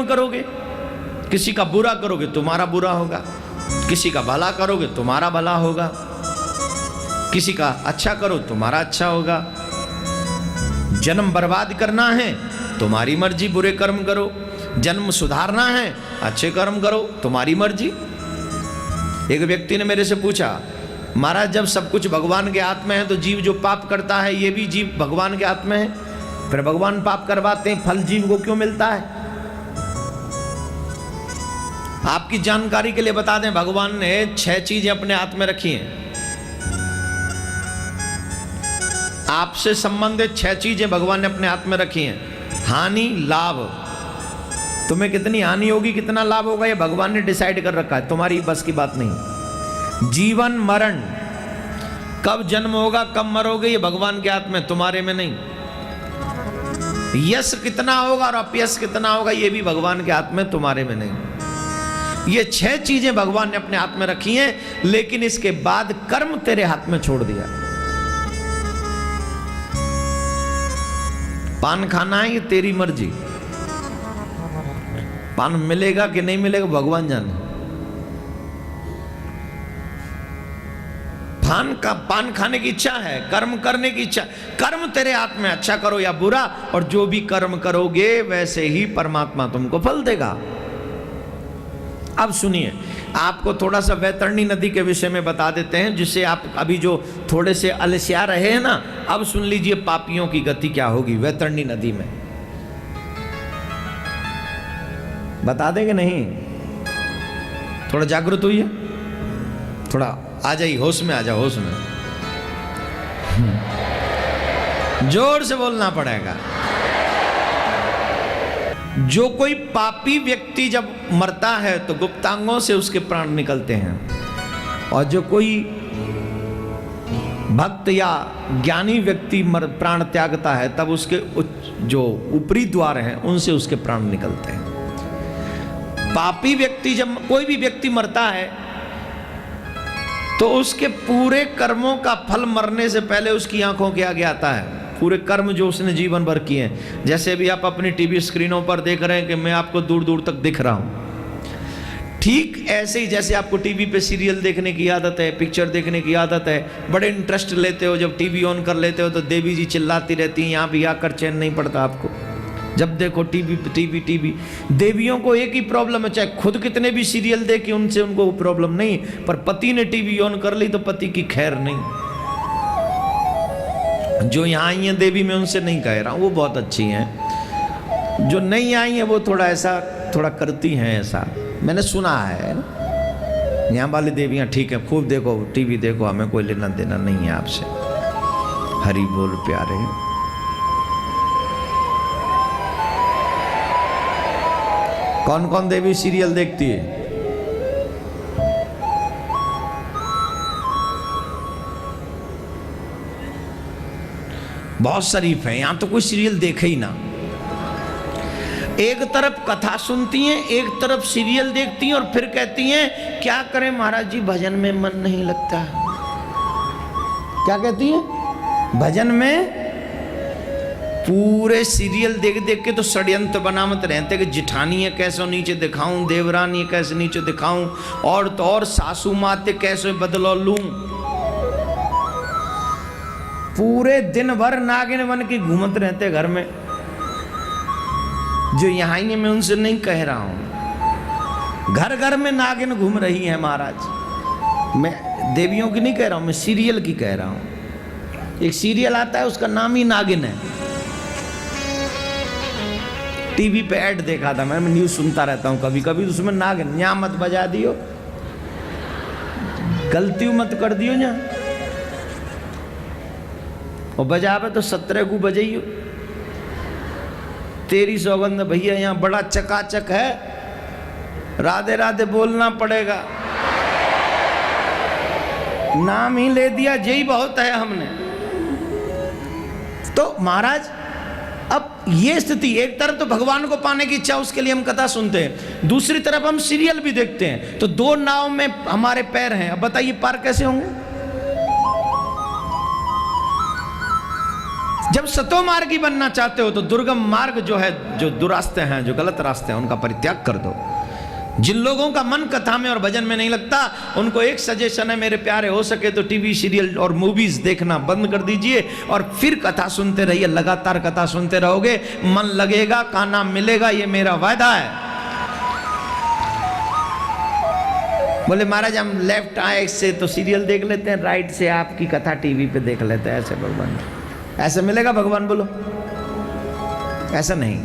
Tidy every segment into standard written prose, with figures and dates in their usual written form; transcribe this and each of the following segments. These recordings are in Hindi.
करोगे, किसी का बुरा करोगे तुम्हारा बुरा होगा, किसी का भला करोगे तुम्हारा भला होगा, किसी का अच्छा करो तुम्हारा अच्छा होगा। जन्म बर्बाद करना है तुम्हारी मर्जी, बुरे कर्म करो। जन्म सुधारना है अच्छे कर्म करो, तुम्हारी मर्जी। एक व्यक्ति ने मेरे से पूछा, महाराज जब सब कुछ भगवान के हाथ में है तो जीव जो पाप करता है ये भी जीव भगवान के हाथ में है, फिर भगवान पाप करवाते हैं, फल जीव को क्यों मिलता है? आपकी जानकारी के लिए बता दें, भगवान ने 6 चीजें अपने हाथ में रखी हैं। आपसे संबंधित 6 चीजें भगवान ने अपने हाथ में रखी हैं। हानि लाभ, तुम्हें कितनी हानि होगी कितना लाभ होगा ये भगवान ने डिसाइड कर रखा है, तुम्हारी बस की बात नहीं। जीवन मरण, कब जन्म होगा कब मरोगे ये भगवान के हाथ में, तुम्हारे में नहीं। यश कितना होगा और अपयश कितना होगा ये भी भगवान के हाथ में, तुम्हारे में नहीं। ये 6 चीजें भगवान ने अपने हाथ में रखी हैं, लेकिन इसके बाद कर्म तेरे हाथ में छोड़ दिया। पान खाना है ये तेरी मर्जी, पान मिलेगा कि नहीं मिलेगा भगवान जाने। पान खाने की इच्छा है, कर्म करने की इच्छा, कर्म तेरे हाथ में, अच्छा करो या बुरा, और जो भी कर्म करोगे वैसे ही परमात्मा तुमको फल देगा। अब सुनिए, आपको थोड़ा सा वैतरणी नदी के विषय में बता देते हैं, जिससे आप अभी जो थोड़े से अलसिया रहे हैं ना, अब सुन लीजिए पापियों की गति क्या होगी वैतरणी नदी में। बता देंगे नहीं? थोड़ा जागृत हुई है, थोड़ा आ जाइए, होश में आ जाओ, होश में। जोर से बोलना पड़ेगा। जो कोई पापी व्यक्ति जब मरता है तो गुप्तांगों से उसके प्राण निकलते हैं, और जो कोई भक्त या ज्ञानी व्यक्ति प्राण त्यागता है तब उसके जो ऊपरी द्वार हैं उनसे उसके प्राण निकलते हैं। पापी व्यक्ति, जब कोई भी व्यक्ति मरता है तो उसके पूरे कर्मों का फल मरने से पहले उसकी आंखों के आगे आता है। पूरे कर्म जो उसने जीवन भर किए हैं, जैसे भी आप अपनी टीवी स्क्रीनों पर देख रहे हैं कि मैं आपको दूर दूर तक दिख रहा हूं, ठीक ऐसे ही जैसे आपको टीवी पे सीरियल देखने की आदत है, पिक्चर देखने की आदत है, बड़े इंटरेस्ट लेते हो, जब टीवी ऑन कर लेते हो तो देवी जी चिल्लाती रहती हैं, यहाँ भी आकर चैन नहीं पड़ता आपको। जब देखो टीवी टीवी टीवी। देवियों को एक ही प्रॉब्लम है, चाहे खुद कितने भी सीरियल देखे उनसे उनको प्रॉब्लम नहीं, पर पति ने टीवी ऑन कर ली तो पति की खैर नहीं। जो यहाँ आई हैं देवी, मैं उनसे नहीं कह रहा हूँ, वो बहुत अच्छी हैं। जो नहीं आई हैं वो थोड़ा ऐसा थोड़ा करती हैं, ऐसा मैंने सुना है। यहाँ वाली देवियाँ ठीक है, खूब देखो टीवी देखो, हमें कोई लेना देना नहीं है आपसे। हरि बोल प्यारे। कौन कौन देवी सीरियल देखती है? बहुत शरीफ है, यहां तो कोई सीरियल देखे ही ना। एक तरफ कथा सुनती हैं, एक तरफ सीरियल देखती हैं, और फिर कहती हैं क्या करें महाराज जी, भजन में मन नहीं लगता। क्या कहती हैं? भजन में। पूरे सीरियल देख देख के तो षड्यंत्र बनावत रहते कि जिठानी है कैसे नीचे दिखाऊं, देवरानी है कैसे नीचे दिखाऊं, और तो और सासू माते कैसे बदलो लूं। पूरे दिन भर नागिन बन के घूमत रहते घर में। जो यहाँ ही मैं उनसे नहीं कह रहा हूं, घर घर में नागिन घूम रही है महाराज। मैं देवियों की नहीं कह रहा हूं, मैं सीरियल की कह रहा हूं। एक सीरियल आता है उसका नाम ही नागिन है। टीवी पे ऐड देखा था मैं न्यूज सुनता रहता हूं कभी कभी, उसमें नागिन, यहाँ मत बजा दियो, गलती मत कर दियो यहाँ, और बजावे तो 17 को बजाइयो। तेरी सौगंध भैया यहाँ बड़ा चकाचक है, राधे राधे बोलना पड़ेगा। नाम ही ले दिया, यही बहुत है हमने। तो महाराज अब ये स्थिति, एक तरफ तो भगवान को पाने की इच्छा, उसके लिए हम कथा सुनते हैं, दूसरी तरफ हम सीरियल भी देखते हैं, तो दो नाव में हमारे पैर हैं। अब बताइए पार कैसे होंगे? जब सतो मार्गी बनना चाहते हो तो दुर्गम मार्ग जो है, जो दुरास्ते हैं, जो गलत रास्ते हैं, उनका परित्याग कर दो। जिन लोगों का मन कथा में और भजन में नहीं लगता, उनको एक सजेशन है मेरे प्यारे, हो सके तो टीवी सीरियल और मूवीज देखना बंद कर दीजिए और फिर कथा सुनते रहिए। लगातार कथा सुनते रहोगे, मन लगेगा, खाना मिलेगा, ये मेरा वायदा है। बोले महाराज हम लेफ्ट आए से तो सीरियल देख लेते हैं, राइट से आपकी कथा टीवी पे देख लेते हैं। ऐसे भगवान, ऐसे मिलेगा भगवान? बोलो ऐसा नहीं।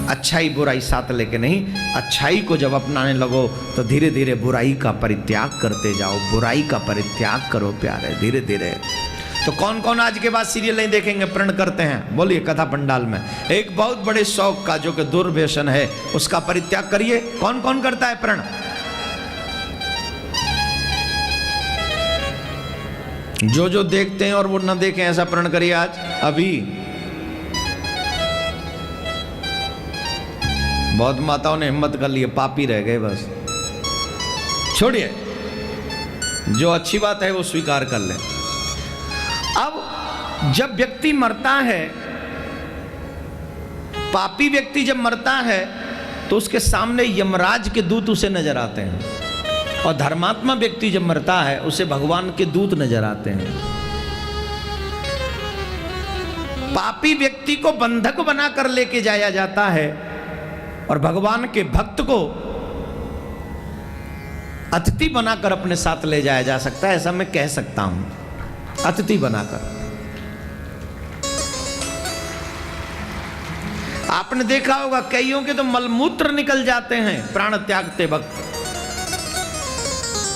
अच्छाई बुराई साथ लेके नहीं, अच्छाई को जब अपनाने लगो तो धीरे धीरे बुराई का परित्याग करते जाओ। बुराई का परित्याग करो प्यारे, धीरे धीरे। तो कौन कौन आज के बाद सीरियल नहीं देखेंगे, प्रण करते हैं? बोलिए कथा पंडाल में। एक बहुत बड़े शौक का जो कि दुर्व्यसन है, उसका परित्याग करिए। कौन कौन करता है प्रण? जो जो देखते हैं और वो न देखें, ऐसा प्रण करिए आज अभी। बहुत माताओं ने हिम्मत कर ली, पापी रह गए बस। छोड़िए, जो अच्छी बात है वो स्वीकार कर ले। अब जब व्यक्ति मरता है, पापी व्यक्ति जब मरता है तो उसके सामने यमराज के दूत उसे नजर आते हैं, और धर्मात्मा व्यक्ति जब मरता है उसे भगवान के दूत नजर आते हैं। पापी व्यक्ति को बंधक बनाकर लेके जाया जाता है और भगवान के भक्त को अतिथि बनाकर अपने साथ ले जाया जा सकता है, ऐसा मैं कह सकता हूं, अतिथि बनाकर। आपने देखा होगा कईयों के तो मलमूत्र निकल जाते हैं प्राण त्यागते वक्त।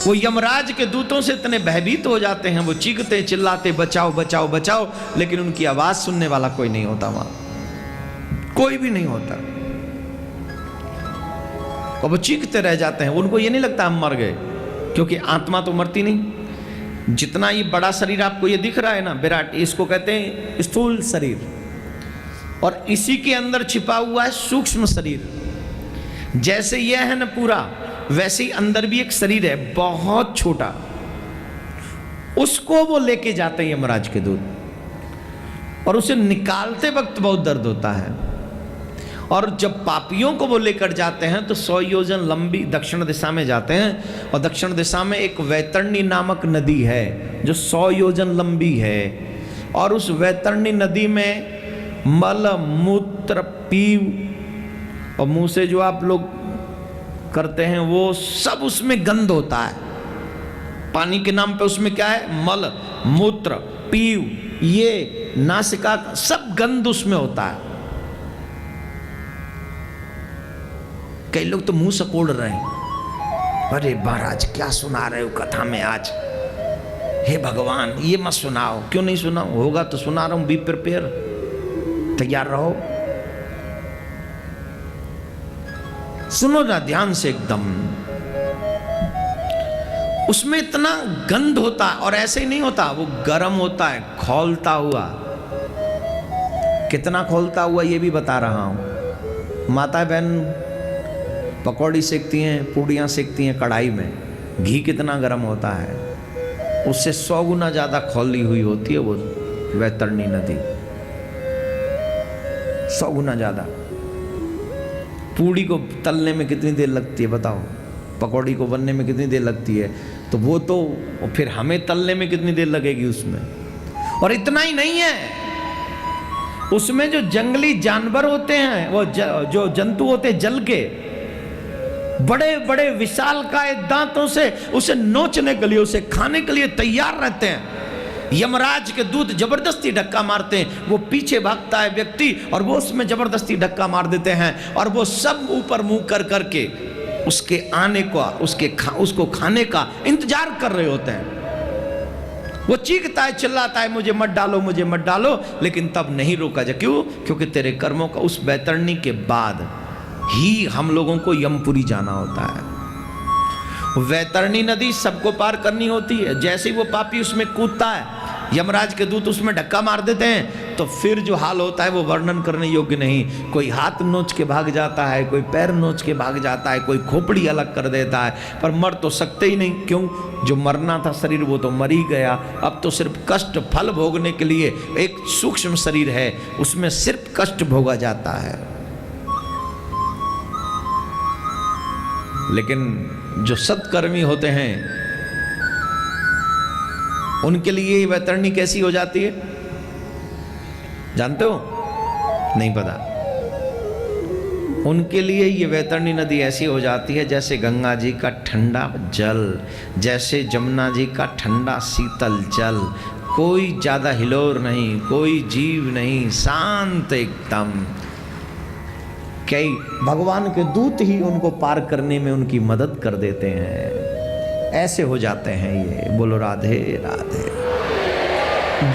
वो यमराज के दूतों से इतने भयभीत हो जाते हैं, वो चीखते चिल्लाते बचाओ बचाओ बचाओ, लेकिन उनकी आवाज सुनने वाला कोई नहीं होता, वहां कोई भी नहीं होता, और वो चीखते रह जाते हैं। उनको ये नहीं लगता हम मर गए, क्योंकि आत्मा तो मरती नहीं। जितना ये बड़ा शरीर आपको ये दिख रहा है ना, विराट, इसको कहते हैं स्थूल शरीर, और इसी के अंदर छिपा हुआ है सूक्ष्म शरीर। जैसे यह है ना पूरा, वैसे ही अंदर भी एक शरीर है बहुत छोटा, उसको वो लेके जाते हैं यमराज के दूत, और उसे निकालते वक्त बहुत दर्द होता है। और जब पापियों को वो लेकर जाते हैं तो 100 योजन लंबी दक्षिण दिशा में जाते हैं, और दक्षिण दिशा में एक वैतरणी नामक नदी है जो 100 योजन लंबी है, और उस वैतरणी नदी में मल मूत्र पीव और मुंह से जो आप लोग करते हैं वो सब उसमें गंध होता है। पानी के नाम पे उसमें क्या है? मल मूत्र पीव, ये नासिका का सब गंध उसमें होता है। कई लोग तो मुंह सकोड़ रहे हैं, अरे महाराज क्या सुना रहे हो कथा में आज, हे भगवान ये मत सुनाओ। क्यों नहीं सुनाओ? होगा तो सुना रहा हूं, बी प्रिपेयर, तैयार रहो, सुनो ना ध्यान से एकदम। उसमें इतना गंध होता है, और ऐसे ही नहीं होता, वो गर्म होता है, खौलता हुआ। कितना खौलता हुआ ये भी बता रहा हूं। माता बहन पकौड़ी सेकती हैं, पूड़ियाँ सेकती हैं कढ़ाई में, घी कितना गर्म होता है, उससे 100 गुना ज़्यादा खौली हुई होती है वो वैतरणी नदी, 100 गुना ज़्यादा। पूड़ी को तलने में कितनी देर लगती है बताओ, पकौड़ी को बनने में कितनी देर लगती है, तो वो तो फिर हमें तलने में कितनी देर लगेगी उसमें। और इतना ही नहीं है, उसमें जो जंगली जानवर होते हैं, वो जो जंतु होते हैं जल के, बड़े बड़े विशालकाय दांतों से उसे नोचने के लिए, उसे खाने के लिए तैयार रहते हैं। यमराज के दूत जबरदस्ती धक्का मारते हैं, वो पीछे भागता है व्यक्ति और वो उसमें जबरदस्ती धक्का मार देते हैं, और वो सब ऊपर मुंह कर करके उसके आने का, उसको खाने का इंतजार कर रहे होते हैं। वो चीखता है चिल्लाता है मुझे मत डालो मुझे मत डालो, लेकिन तब नहीं रोका जा। क्यों? क्योंकि तेरे कर्मों का उस वैतरणी के बाद ही हम लोगों को यमपुरी जाना होता है। वैतरणी नदी सबको पार करनी होती है। जैसे ही वो पापी उसमें कूदता है, यमराज के दूत उसमें धक्का मार देते हैं तो फिर जो हाल होता है वो वर्णन करने योग्य नहीं। कोई हाथ नोच के भाग जाता है, कोई पैर नोच के भाग जाता है, कोई खोपड़ी अलग कर देता है, पर मर तो सकते ही नहीं। क्यों? जो मरना था शरीर वो तो मर ही गया। अब तो सिर्फ कष्ट फल भोगने के लिए एक सूक्ष्म शरीर है, उसमें सिर्फ कष्ट भोगा जाता है। लेकिन जो सत्कर्मी होते हैं उनके लिए ये वैतरणी कैसी हो जाती है जानते हो? नहीं पता। उनके लिए ये वैतरणी नदी ऐसी हो जाती है जैसे गंगा जी का ठंडा जल, जैसे जमुना जी का ठंडा शीतल जल। कोई ज्यादा हिलोर नहीं, कोई जीव नहीं, शांत एकदम। कई भगवान के दूत ही उनको पार करने में उनकी मदद कर देते हैं। ऐसे हो जाते हैं ये। बोलो राधे राधे।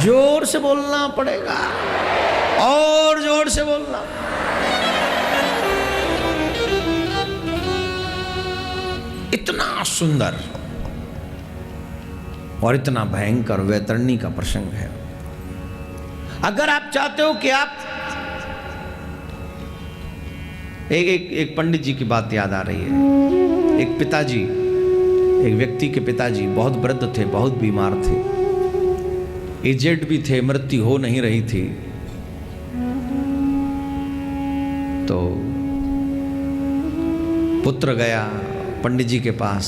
जोर से बोलना पड़ेगा और जोर से बोलना। इतना सुंदर और इतना भयंकर वैतरणी का प्रसंग है। अगर आप चाहते हो कि आप एक पंडित जी की बात याद आ रही है। एक पिताजी, एक व्यक्ति के पिताजी बहुत वृद्ध थे, बहुत बीमार थे, एजेड भी थे, मृत्यु हो नहीं रही थी। तो पुत्र गया पंडित जी के पास,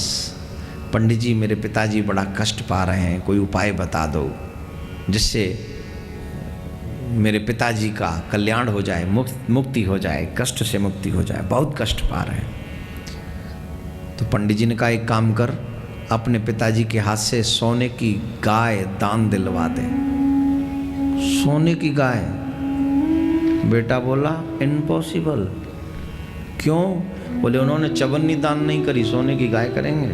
पंडित जी मेरे पिताजी बड़ा कष्ट पा रहे हैं, कोई उपाय बता दो जिससे मेरे पिताजी का कल्याण हो जाए, मुक्ति हो जाए, कष्ट से मुक्ति हो जाए, बहुत कष्ट पा रहे हैं। तो पंडित जी ने कहा एक काम कर, अपने पिताजी के हाथ से सोने की गाय दान दिलवा दे। सोने की गाय? बेटा बोला इम्पॉसिबल। क्यों? बोले उन्होंने चवन्नी दान नहीं करी, सोने की गाय करेंगे।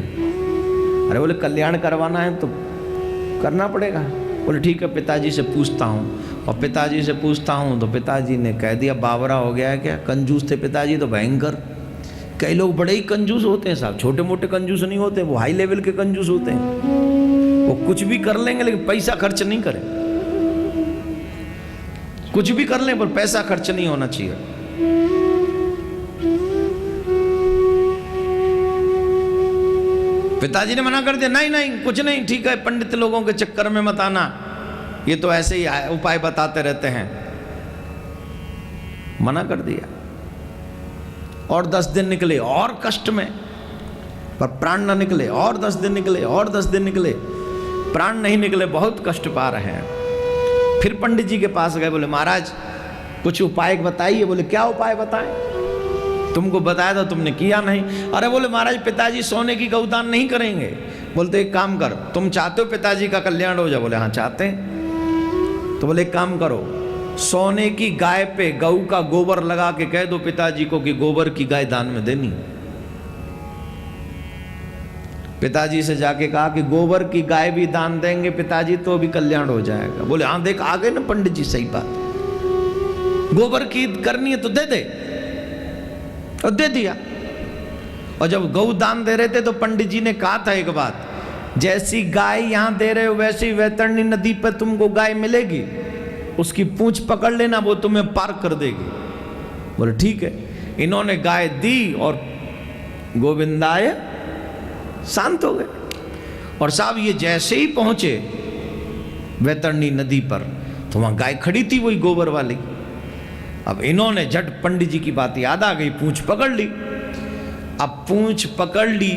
अरे बोले कल्याण करवाना है तो करना पड़ेगा। बोले ठीक है पिताजी से पूछता हूँ। और पिताजी से पूछता हूँ तो पिताजी ने कह दिया बावरा हो गया है क्या? कंजूस थे पिताजी तो भयंकर। कई लोग बड़े ही कंजूस होते हैं साहब, छोटे मोटे कंजूस नहीं होते, वो हाई लेवल के कंजूस होते हैं। वो कुछ भी कर लेंगे लेकिन पैसा खर्च नहीं करें। कुछ भी कर लें पर पैसा खर्च नहीं होना चाहिए। पिताजी ने मना कर दिया, नहीं नहीं कुछ नहीं, ठीक है पंडित लोगों के चक्कर में मत आना, ये तो ऐसे ही उपाय बताते रहते हैं। मना कर दिया। और 10 दिन निकले और कष्ट में, पर प्राण ना निकले। और 10 दिन निकले और 10 दिन निकले, प्राण नहीं निकले, बहुत कष्ट पा रहे हैं। फिर पंडित जी के पास गए, बोले महाराज कुछ उपाय बताइए। बोले क्या उपाय बताएं? तुमको बताया था तुमने किया नहीं। अरे बोले महाराज पिताजी सोने की गौदान नहीं करेंगे। बोलते एक काम कर, तुम चाहते हो पिताजी का कल्याण हो जाए? बोले हाँ चाहते हैं। तो बोले एक काम करो, सोने की गाय पे गऊ का गोबर लगा के कह दो पिताजी को कि गोबर की गाय दान में देनी। पिताजी से जाके कहा कि गोबर की गाय भी दान देंगे पिताजी तो भी कल्याण हो जाएगा। बोले हाँ देख आ गए ना पंडित जी, सही बात, गोबर की करनी है तो दे दे। और दे दिया। और जब गौ दान दे रहे थे तो पंडित जी ने कहा था एक बात, जैसी गाय यहां दे रहे हो वैसी वैतरणी नदी पर तुमको गाय मिलेगी, उसकी पूंछ पकड़ लेना, वो तुम्हें पार कर देगी। बोले ठीक है। इन्होंने गाय दी और गोविंदाय शांत हो गए। और साहब ये जैसे ही पहुंचे वैतरणी नदी पर तो वहां गाय खड़ी थी, वही गोबर वाली। अब इन्होंने झट पंडित जी की बात याद आ गई, पूंछ पकड़ ली। अब पूंछ पकड़ ली,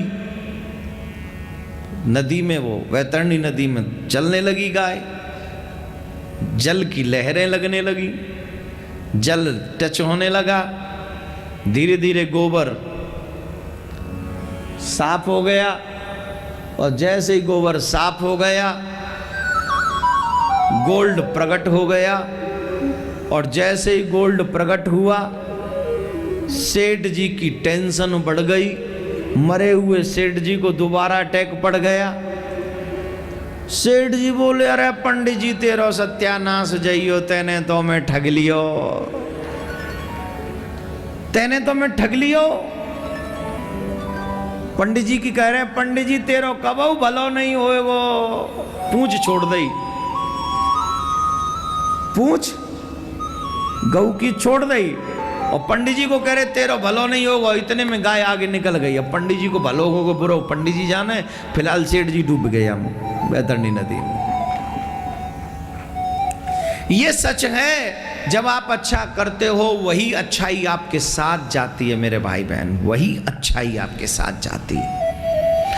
नदी में वो वैतरणी नदी में चलने लगी गाय, जल की लहरें लगने लगी, जल टच होने लगा, धीरे धीरे गोबर साफ हो गया। और जैसे ही गोबर साफ हो गया गोल्ड प्रकट हो गया। और जैसे ही गोल्ड प्रकट हुआ सेठ जी की टेंशन बढ़ गई। मरे हुए सेठ जी को दोबारा अटैक पड़ गया। सेठ जी बोले अरे पंडित जी तेरो सत्यानाश जइयो, तेने तो मैं ठग लियो, तेने तो मैं ठग लियो। पंडित जी की कह रहे हैं पंडित जी तेरो कबहू भलो नहीं होए, वो पूंछ छोड़ दई। पूछ गऊ की छोड़ दई और पंडित जी को कह रहे तेरा भलो नहीं होगा, इतने में गाय आगे निकल गई। अब पंडित जी को भलो होगा बुरा पंडित जी जाने, फिलहाल सेठ जी डूब गए हम बैतरणी नदी में। ये सच है, जब आप अच्छा करते हो वही अच्छाई आपके साथ जाती है मेरे भाई बहन, वही अच्छाई आपके साथ जाती है।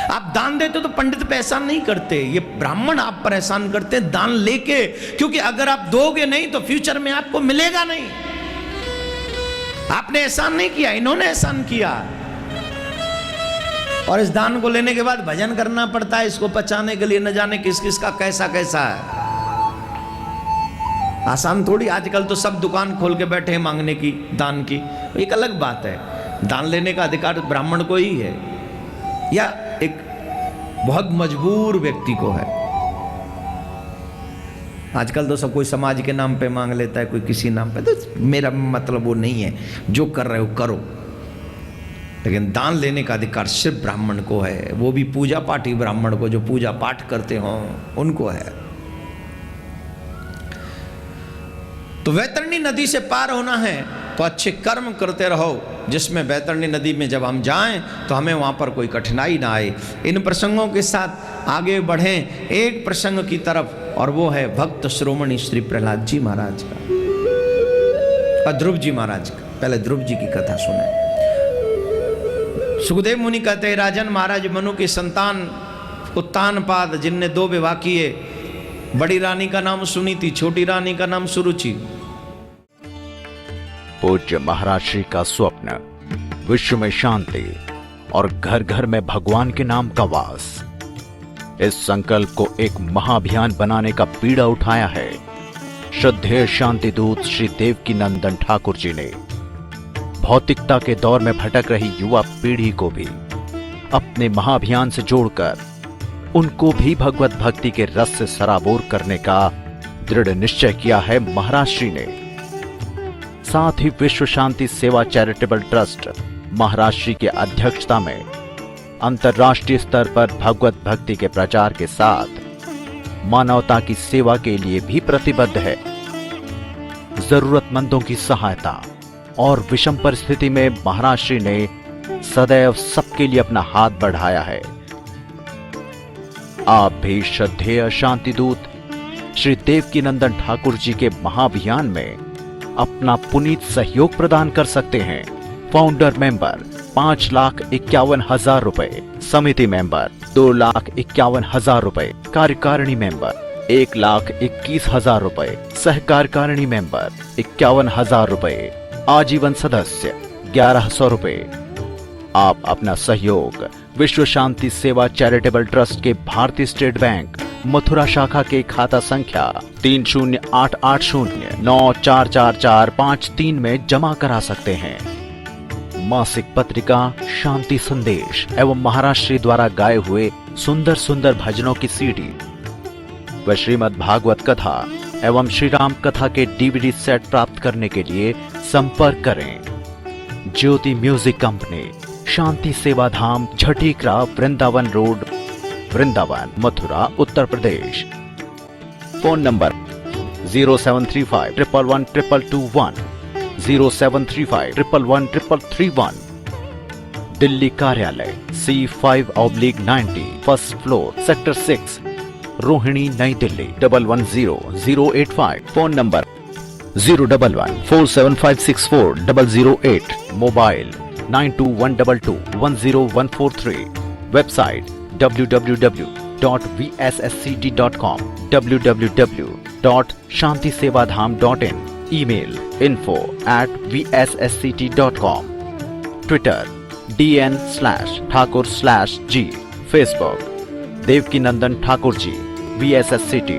आप दान देते तो पंडित पे एहसान नहीं करते, ये ब्राह्मण आप पर एहसान करते हैं दान लेके, क्योंकि अगर आप दोगे नहीं तो फ्यूचर में आपको मिलेगा नहीं। आपने एहसान नहीं किया, इन्होंने एहसान किया। और इस दान को लेने के बाद भजन करना पड़ता है इसको पचाने के लिए, न जाने किस किस का कैसा कैसा है। आसान थोड़ी, आजकल तो सब दुकान खोल के बैठे हैं मांगने की, दान की। एक अलग बात है, दान लेने का अधिकार ब्राह्मण को ही है या एक बहुत मजबूर व्यक्ति को है। आजकल तो सब कोई समाज के नाम पे मांग लेता है, कोई किसी नाम पे, तो मेरा मतलब वो नहीं है, जो कर रहे हो करो, लेकिन दान लेने का अधिकार सिर्फ ब्राह्मण को है, वो भी पूजा पाठी ब्राह्मण को, जो पूजा पाठ करते हो उनको है। तो वैतरणी नदी से पार होना है तो अच्छे कर्म करते रहो, जिसमें वैतरणी नदी में जब हम जाएं तो हमें वहां पर कोई कठिनाई ना आए। इन प्रसंगों के साथ आगे बढ़ें एक प्रसंग की तरफ, और वो है भक्त श्रोमणी श्री प्रहलाद जी महाराज का और ध्रुव जी महाराज का। पहले ध्रुव जी की कथा सुने। सुखदेव मुनि कहते हैं, राजन महाराज मनु की संतान उत्तानपाद, जिनने 2 विवाह किए, बड़ी रानी का नाम सुनीति, छोटी रानी का नाम सुरुचि। पूज्य महाराज श्री का स्वप्न विश्व में शांति और घर घर में भगवान के नाम का वास, इस संकल्प को एक महाअभियान बनाने का बीड़ा उठाया है श्रद्धेय शांति दूत श्री देवकी नंदन ठाकुर जी ने। भौतिकता के दौर में भटक रही युवा पीढ़ी को भी अपने महाअभियान से जोड़कर उनको भी भगवत भक्ति के रस से सराबोर करने का दृढ़ निश्चय किया है महाराज श्री ने। साथ ही विश्व शांति सेवा चैरिटेबल ट्रस्ट महाराज श्री की अध्यक्षता में अंतर्राष्ट्रीय स्तर पर भगवत भक्ति के प्रचार के साथ मानवता की सेवा के लिए भी प्रतिबद्ध है। जरूरतमंदों की सहायता और विषम परिस्थिति में महाराज श्री ने सदैव सबके लिए अपना हाथ बढ़ाया है। आप भी श्रद्धेय शांति दूत श्री देवकी नंदन ठाकुर जी के महाअभियान में अपना पुनीत सहयोग प्रदान कर सकते हैं। फाउंडर मेंबर 5,51,000 रुपए, समिति मेंबर 2,51,000 रुपए, कार्यकारिणी मेंबर 1,21,000 रुपए, सहकार्यकारिणी मेंबर 51,000 रुपए, आजीवन सदस्य 1,100 रुपए। आप अपना सहयोग विश्व शांति सेवा चैरिटेबल ट्रस्ट के भारतीय स्टेट बैंक मथुरा शाखा के खाता संख्या 3088094445 में जमा करा सकते हैं। मासिक पत्रिका शांति संदेश एवं महाराज श्री द्वारा गाए हुए सुंदर सुंदर भजनों की सीडी व श्रीमद् भागवत कथा एवं श्री राम कथा के डीवीडी सेट प्राप्त करने के लिए संपर्क करें। ज्योति music company, Shanti Seva Dham, Chhatikara, Vrindavan road, Vrindavan, Mathura, Uttar Pradesh. Phone number 0735111221, 0735111331। Delhi कार्यालय C5/90, first floor, sector 6, Rohini, Nai Delhi 110085। Phone number 01147564008। Mobile 9212210143। Website www.vssct.com, www.shantisevadham.in। Email info@vssct.com। Twitter DN/Thakur/G। Facebook Devki Nandan Thakur ji VSSCT।